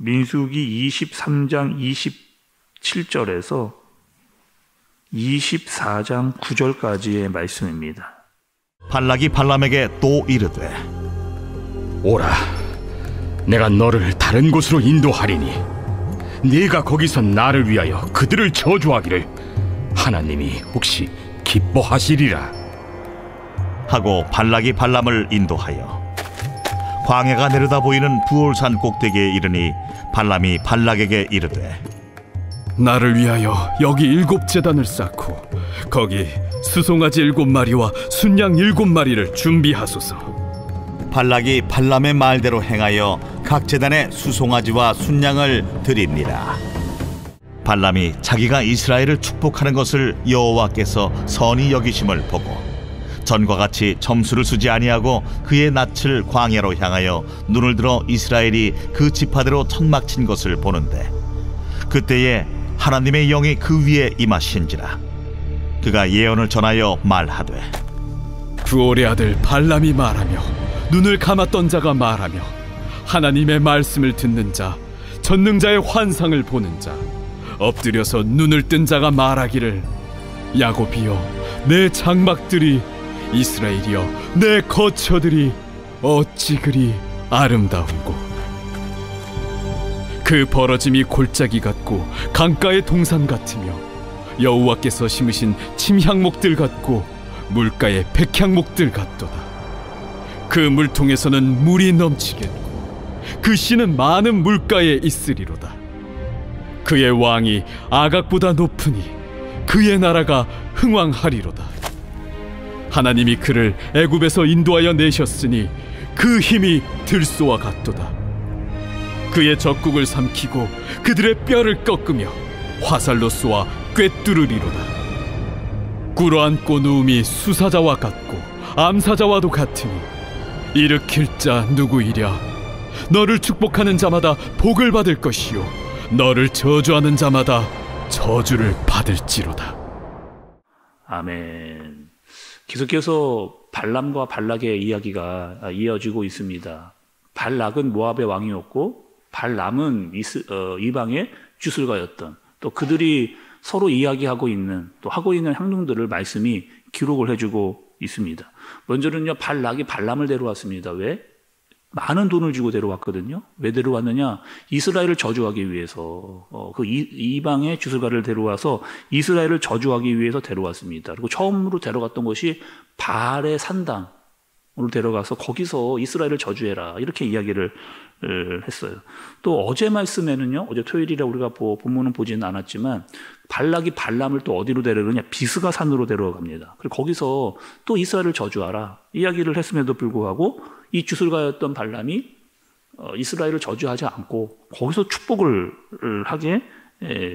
민수기 23장 27절에서 24장 9절까지의 말씀입니다. 발락이 발람에게 또 이르되 오라, 내가 너를 다른 곳으로 인도하리니 네가 거기서 나를 위하여 그들을 저주하기를 하나님이 혹시 기뻐하시리라 하고 발락이 발람을 인도하여 광야가 내려다 보이는 부올산 꼭대기에 이르니 발람이 발락에게 이르되 나를 위하여 여기 7제단을 쌓고 거기 수송아지 7마리와 순양 7마리를 준비하소서. 발락이 발람의 말대로 행하여 각 제단에 수송아지와 순양을 드립니다. 발람이 자기가 이스라엘을 축복하는 것을 여호와께서 선히 여기심을 보고 전과 같이 점수를 쓰지 아니하고 그의 낯을 광야로 향하여 눈을 들어 이스라엘이 그 지파대로 천막 친 것을 보는데 그때에 하나님의 영이 그 위에 임하신지라. 그가 예언을 전하여 말하되 부올의 아들 발람이 말하며 눈을 감았던 자가 말하며 하나님의 말씀을 듣는 자, 전능자의 환상을 보는 자, 엎드려서 눈을 뜬 자가 말하기를 야곱이여 내 장막들이, 이스라엘이여 내 거처들이 어찌 그리 아름다운고. 그 벌어짐이 골짜기 같고 강가의 동산 같으며 여호와께서 심으신 침향목들 같고 물가의 백향목들 같도다. 그 물통에서는 물이 넘치겠고 그 씨는 많은 물가에 있으리로다. 그의 왕이 아각보다 높으니 그의 나라가 흥왕하리로다. 하나님이 그를 애굽에서 인도하여 내셨으니 그 힘이 들소와 같도다. 그의 적국을 삼키고 그들의 뼈를 꺾으며 화살로 쏘아 꿰뚫으리로다. 꿇어앉고 누움이 수사자와 같고 암사자와도 같으니 일으킬 자 누구이랴. 너를 축복하는 자마다 복을 받을 것이요 너를 저주하는 자마다 저주를 받을지로다. 아멘. 계속해서 발람과 발락의 이야기가 이어지고 있습니다. 발락은 모압의 왕이었고 발람은 이방의 주술가였던, 또 그들이 서로 이야기하고 있는, 또 하고 있는 행동들을 말씀이 기록을 해주고 있습니다. 먼저는요, 발락이 발람을 데려왔습니다. 왜? 많은 돈을 주고 데려왔거든요. 왜 데려왔느냐? 이스라엘을 저주하기 위해서. 그 이방의 주술가를 데려와서 이스라엘을 저주하기 위해서 데려왔습니다. 그리고 처음으로 데려갔던 것이 바알의 산당으로 데려가서 거기서 이스라엘을 저주해라, 이렇게 이야기를 했어요. 또 어제 말씀에는요, 어제 토요일이라 우리가 본문은 보지는 않았지만 발락이 발람을 또 어디로 데려가느냐? 비스가 산으로 데려갑니다. 그리고 거기서 또 이스라엘을 저주하라 이야기를 했음에도 불구하고 이 주술가였던 발람이 이스라엘을 저주하지 않고 거기서 축복을 하게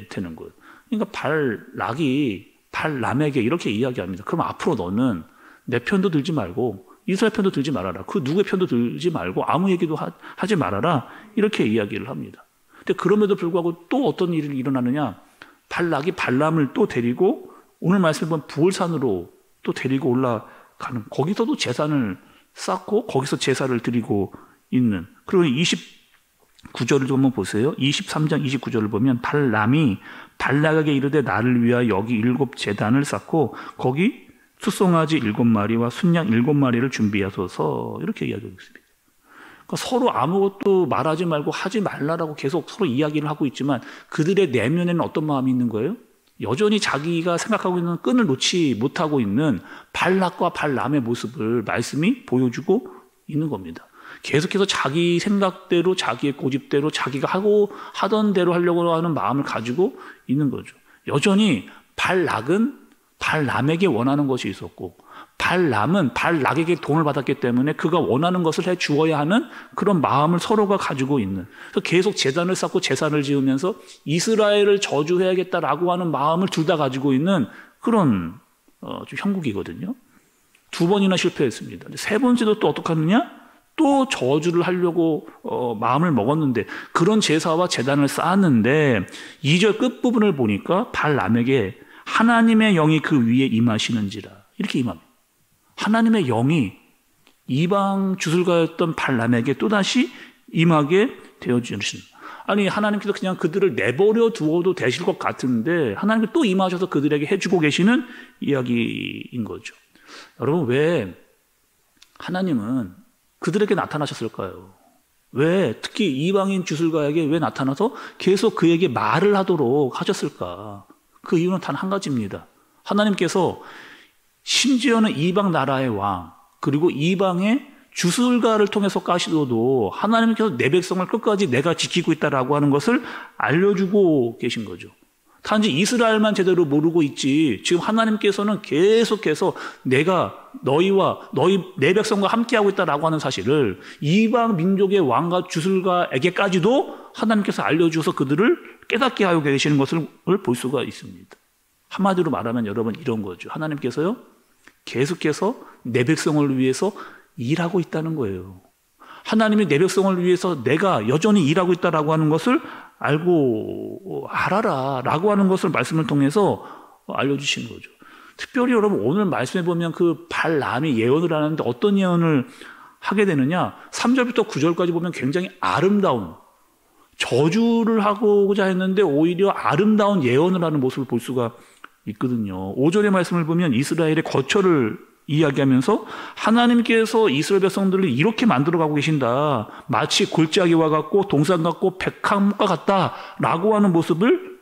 되는 거예요. 그러니까 발락이 발람에게 이렇게 이야기합니다. 그럼 앞으로 너는 내 편도 들지 말고 이스라엘 편도 들지 말아라. 그 누구의 편도 들지 말고 아무 얘기도 하지 말아라. 이렇게 이야기를 합니다. 근데 그럼에도 불구하고 또 어떤 일이 일어나느냐? 발락이 발람을 또 데리고 오늘 말씀에 보면 부올산으로 또 데리고 올라가는, 거기서도 제산을 쌓고 거기서 제사를 드리고 있는. 그리고 29절을 좀 한번 보세요. 23장 29절을 보면 발람이 발락에게 이르되 나를 위하여 여기 7제단을 쌓고 거기 수송아지 7마리와 순양 7마리를 준비하소서, 이렇게 이야기하고 있습니다. 그러니까 서로 아무것도 말하지 말고 하지 말라라고 계속 서로 이야기를 하고 있지만 그들의 내면에는 어떤 마음이 있는 거예요? 여전히 자기가 생각하고 있는 끈을 놓지 못하고 있는 발락과 발람의 모습을 말씀이 보여주고 있는 겁니다. 계속해서 자기 생각대로, 자기의 고집대로, 자기가 하던 대로 하려고 하는 마음을 가지고 있는 거죠. 여전히 발락은 발람에게 원하는 것이 있었고 발람은 발락에게 돈을 받았기 때문에 그가 원하는 것을 해 주어야 하는 그런 마음을 서로가 가지고 있는, 그래서 계속 제단을 쌓고 제사를 지으면서 이스라엘을 저주해야겠다라고 하는 마음을 둘 다 가지고 있는 그런 좀 형국이거든요. 2번이나 실패했습니다. 세 번째도 또 어떻게 하느냐? 또 저주를 하려고 마음을 먹었는데 그런 제사와 제단을 쌓았는데 2절 끝부분을 보니까 발람에게 하나님의 영이 그 위에 임하시는지라, 이렇게 임합니다. 하나님의 영이 이방 주술가였던 발람에게 또다시 임하게 되어주십니다. 아니 하나님께서 그냥 그들을 내버려 두어도 되실 것 같은데 하나님께서 또 임하셔서 그들에게 해주고 계시는 이야기인 거죠. 여러분, 왜 하나님은 그들에게 나타나셨을까요? 왜 특히 이방인 주술가에게 왜 나타나서 계속 그에게 말을 하도록 하셨을까? 그 이유는 단 한 가지입니다. 하나님께서 심지어는 이방 나라의 왕 그리고 이방의 주술가를 통해서 까시도도 하나님께서 내 백성을 끝까지 내가 지키고 있다라고 하는 것을 알려주고 계신 거죠. 단지 이스라엘만 제대로 모르고 있지 지금 하나님께서는 계속해서 내가 너희와 내 백성과 함께하고 있다라고 하는 사실을 이방 민족의 왕과 주술가에게까지도 하나님께서 알려주셔서 그들을 깨닫게 하고 계시는 것을 볼 수가 있습니다. 한마디로 말하면 여러분 이런 거죠. 하나님께서요 계속해서 내 백성을 위해서 일하고 있다는 거예요. 하나님이 내 백성을 위해서 내가 여전히 일하고 있다라고 하는 것을 알고 알아라 라고 하는 것을 말씀을 통해서 알려주시는 거죠. 특별히 여러분 오늘 말씀해 보면 그 발람이 예언을 하는데 어떤 예언을 하게 되느냐 3절부터 9절까지 보면 굉장히 아름다운 저주를 하고자 했는데 오히려 아름다운 예언을 하는 모습을 볼 수가 있거든요. 5절의 말씀을 보면 이스라엘의 거처를 이야기하면서 하나님께서 이스라엘 백성들을 이렇게 만들어가고 계신다. 마치 골짜기와 같고 동산 같고 백합과 같다라고 하는 모습을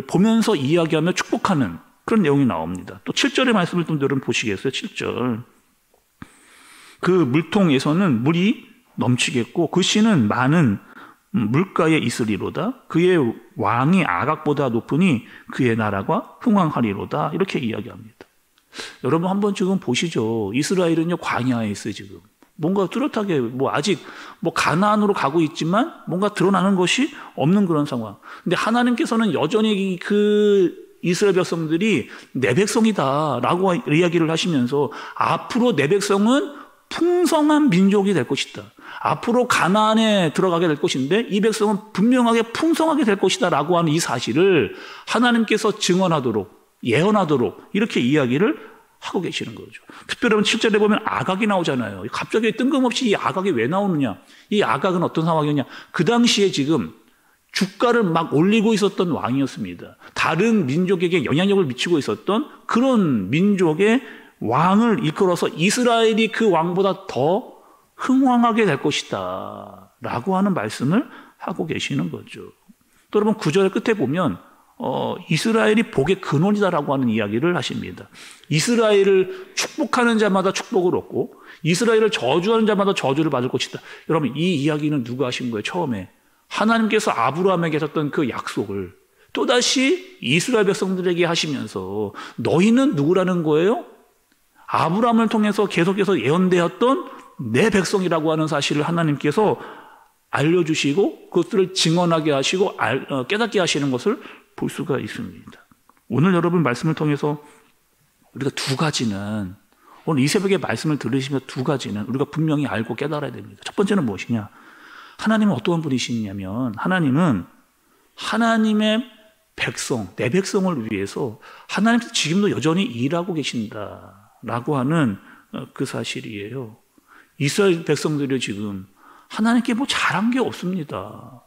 보면서 이야기하며 축복하는 그런 내용이 나옵니다. 또 7절의 말씀을 좀 여러분 보시겠어요? 7절. 그 물통에서는 물이 넘치겠고 그 씨는 많은 물가에 있으리로다. 그의 왕이 아각보다 높으니 그의 나라가 흥왕하리로다. 이렇게 이야기합니다. 여러분 한번 지금 보시죠. 이스라엘은요 광야에 있어요 지금. 뭔가 뚜렷하게 아직 가나안으로 가고 있지만 뭔가 드러나는 것이 없는 그런 상황. 근데 하나님께서는 여전히 그 이스라엘 백성들이 내 백성이다라고 이야기를 하시면서 앞으로 내 백성은 풍성한 민족이 될 것이다. 앞으로 가나안에 들어가게 될 것인데 이 백성은 분명하게 풍성하게 될 것이다 라고 하는 이 사실을 하나님께서 증언하도록 예언하도록 이렇게 이야기를 하고 계시는 거죠. 특별히 7절에 보면 아각이 나오잖아요. 갑자기 뜬금없이 이 아각이 왜 나오느냐. 이 아각은 어떤 상황이었냐. 그 당시에 지금 주가를 막 올리고 있었던 왕이었습니다. 다른 민족에게 영향력을 미치고 있었던 그런 민족의 왕을 이끌어서 이스라엘이 그 왕보다 더 흥왕하게 될 것이다 라고 하는 말씀을 하고 계시는 거죠. 또 여러분 9절 끝에 보면 이스라엘이 복의 근원이다라고 하는 이야기를 하십니다. 이스라엘을 축복하는 자마다 축복을 얻고 이스라엘을 저주하는 자마다 저주를 받을 것이다. 여러분 이 이야기는 누가 하신 거예요? 처음에 하나님께서 아브라함에게 하셨던 그 약속을 또다시 이스라엘 백성들에게 하시면서 너희는 누구라는 거예요? 아브라함을 통해서 계속해서 예언되었던 내 백성이라고 하는 사실을 하나님께서 알려주시고 그것들을 증언하게 하시고 깨닫게 하시는 것을 볼 수가 있습니다. 오늘 여러분 말씀을 통해서 우리가 두 가지는 오늘 이 새벽에 말씀을 들으시면서 두 가지는 우리가 분명히 알고 깨달아야 됩니다. 첫 번째는 무엇이냐? 하나님은 어떠한 분이시냐면 하나님은 하나님의 백성, 내 백성을 위해서 하나님께서 지금도 여전히 일하고 계신다라고 하는 그 사실이에요. 이스라엘 백성들이 지금 하나님께 잘한 게 없습니다.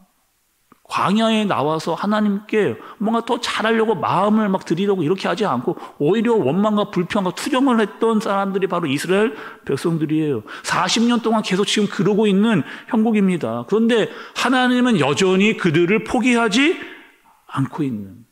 광야에 나와서 하나님께 뭔가 더 잘하려고 마음을 드리려고 이렇게 하지 않고 오히려 원망과 불평과 투정을 했던 사람들이 바로 이스라엘 백성들이에요. 40년 동안 계속 지금 그러고 있는 형국입니다. 그런데 하나님은 여전히 그들을 포기하지 않고 있는,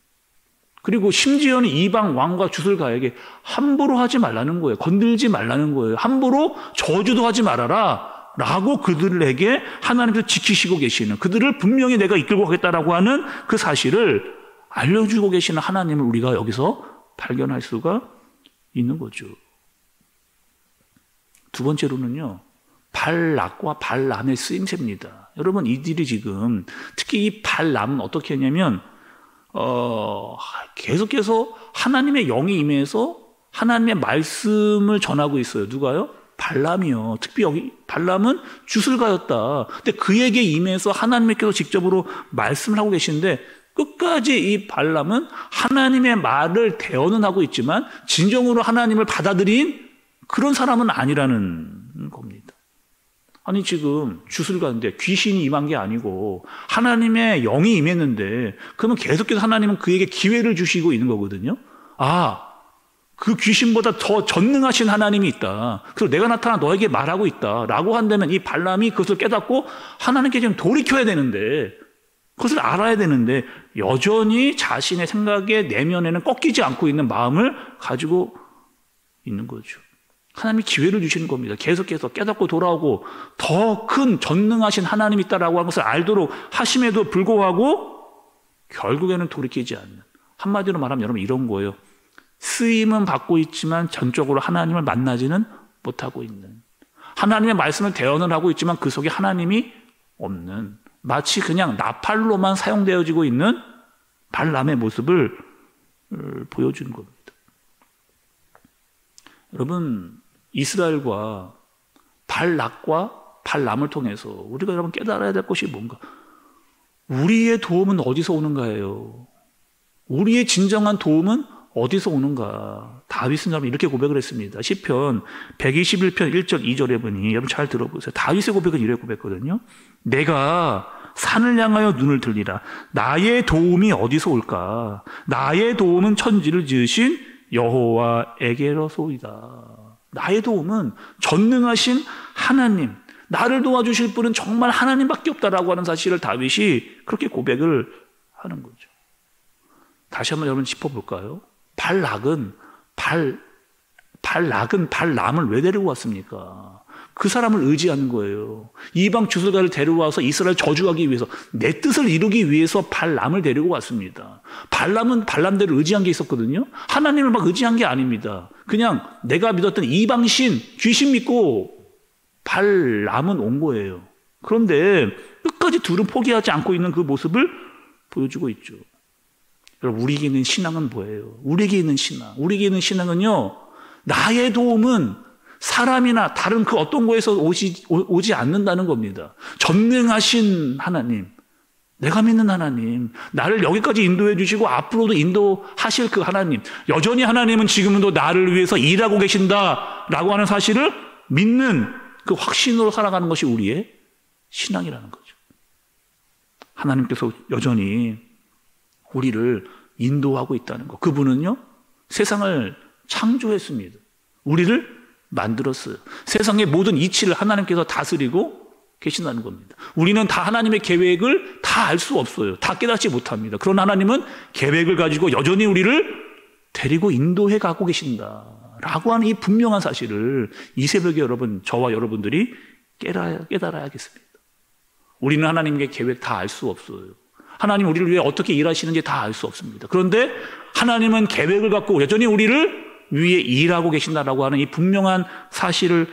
그리고 심지어는 이방 왕과 주술가에게 함부로 하지 말라는 거예요. 건들지 말라는 거예요. 함부로 저주도 하지 말아라 라고 그들에게 하나님께서 지키시고 계시는, 그들을 분명히 내가 이끌고 가겠다라고 하는 그 사실을 알려주고 계시는 하나님을 우리가 여기서 발견할 수가 있는 거죠. 두 번째로는요, 발락과 발람의 쓰임새입니다. 여러분 이들이 지금 특히 이 발람은 어떻게 했냐면 계속해서 하나님의 영이 임해서 하나님의 말씀을 전하고 있어요. 누가요? 발람이요. 특히 여기 발람은 주술가였다. 근데 그에게 임해서 하나님께서 직접으로 말씀을 하고 계시는데 끝까지 이 발람은 하나님의 말을 대언은 하고 있지만 진정으로 하나님을 받아들인 그런 사람은 아니라는 겁니다. 아니 지금 주술 가는데 귀신이 임한 게 아니고 하나님의 영이 임했는데 그러면 계속해서 하나님은 그에게 기회를 주시고 있는 거거든요. 그 귀신보다 더 전능하신 하나님이 있다. 그래서 내가 나타나 너에게 말하고 있다 라고 한다면 이 발람이 그것을 깨닫고 하나님께 지금 돌이켜야 되는데, 그것을 알아야 되는데 여전히 자신의 생각의 내면에는 꺾이지 않고 있는 마음을 가지고 있는 거죠. 하나님이 기회를 주시는 겁니다. 계속해서 깨닫고 돌아오고 더 큰 전능하신 하나님이 있다라고 하는 것을 알도록 하심에도 불구하고 결국에는 돌이키지 않는, 한마디로 말하면 여러분 이런 거예요. 쓰임은 받고 있지만 전적으로 하나님을 만나지는 못하고 있는, 하나님의 말씀을 대언을 하고 있지만 그 속에 하나님이 없는, 마치 그냥 나팔로만 사용되어지고 있는 발람의 모습을 보여주는 겁니다. 여러분, 이스라엘과 발락과 발람을 통해서 우리가 여러분 깨달아야 될 것이 뭔가? 우리의 도움은 어디서 오는가예요? 우리의 진정한 도움은 어디서 오는가? 다윗은 여러분 이렇게 고백을 했습니다. 시편 121편 1절 2절에 보니 여러분 잘 들어보세요. 다윗의 고백은 이래 고백거든요. 내가 산을 향하여 눈을 들리라. 나의 도움이 어디서 올까? 나의 도움은 천지를 지으신 여호와에게로소이다. 나의 도움은 전능하신 하나님, 나를 도와주실 분은 정말 하나님밖에 없다라고 하는 사실을 다윗이 그렇게 고백을 하는 거죠. 다시 한번 여러분 짚어볼까요? 발락은 발람을 왜 데리고 왔습니까? 그 사람을 의지하는 거예요. 이방 주술가를 데려와서 이스라엘 저주하기 위해서, 내 뜻을 이루기 위해서 발람을 데리고 왔습니다. 발람은 발람대로 의지한 게 있었거든요. 하나님을 막 의지한 게 아닙니다. 그냥 내가 믿었던 이방신, 귀신 믿고 발람은 온 거예요. 그런데 끝까지 둘은 포기하지 않고 있는 그 모습을 보여주고 있죠. 여러분, 우리에게 있는 신앙은 뭐예요? 우리에게 있는 신앙은요, 나의 도움은 사람이나 다른 그 어떤 거에서 오지 않는다는 겁니다. 전능하신 하나님, 내가 믿는 하나님, 나를 여기까지 인도해 주시고 앞으로도 인도하실 그 하나님, 여전히 하나님은 지금도 나를 위해서 일하고 계신다라고 하는 사실을 믿는 그 확신으로 살아가는 것이 우리의 신앙이라는 거죠. 하나님께서 여전히 우리를 인도하고 있다는 것. 그분은요, 세상을 창조했습니다. 우리를 만들었어요. 세상의 모든 이치를 하나님께서 다스리고 계신다는 겁니다. 우리는 다 하나님의 계획을 다 알 수 없어요. 다 깨닫지 못합니다. 그런 하나님은 계획을 가지고 여전히 우리를 데리고 인도해 가고 계신다라고 하는 이 분명한 사실을 이 새벽에 여러분, 저와 여러분들이 깨달아야겠습니다. 우리는 하나님의 계획 다 알 수 없어요. 하나님 우리를 위해 어떻게 일하시는지 다 알 수 없습니다. 그런데 하나님은 계획을 갖고 여전히 우리를 위해 일하고 계신다라고 하는 이 분명한 사실을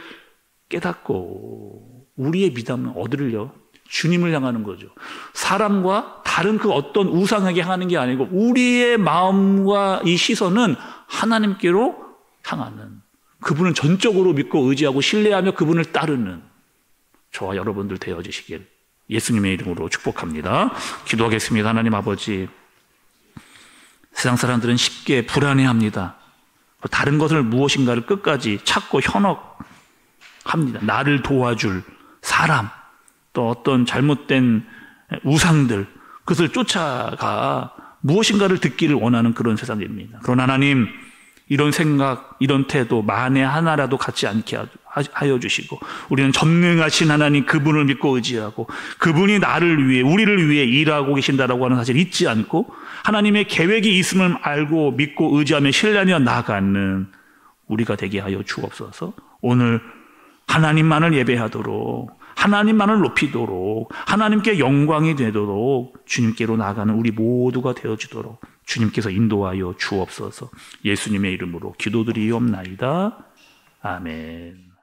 깨닫고 우리의 믿음은 어디를요? 주님을 향하는 거죠. 사람과 다른 그 어떤 우상에게 하는 게 아니고 우리의 마음과 이 시선은 하나님께로 향하는, 그분을 전적으로 믿고 의지하고 신뢰하며 그분을 따르는 저와 여러분들 되어지시길 예수님의 이름으로 축복합니다. 기도하겠습니다. 하나님 아버지, 세상 사람들은 쉽게 불안해합니다. 다른 것을 무엇인가를 끝까지 찾고 현혹합니다. 나를 도와줄 사람, 또 어떤 잘못된 우상들, 그것을 쫓아가 무엇인가를 듣기를 원하는 그런 세상입니다. 그러나 하나님, 이런 생각, 이런 태도 만에 하나라도 갖지 않게 하여 주시고, 우리는 전능하신 하나님 그분을 믿고 의지하고 그분이 나를 위해, 우리를 위해 일하고 계신다라고 하는 사실을 잊지 않고 하나님의 계획이 있음을 알고 믿고 의지하며 신뢰하며 나아가는 우리가 되게 하여 주옵소서. 오늘 하나님만을 예배하도록, 하나님만을 높이도록, 하나님께 영광이 되도록 주님께로 나아가는 우리 모두가 되어지도록 주님께서 인도하여 주옵소서. 예수님의 이름으로 기도드리옵나이다. 아멘.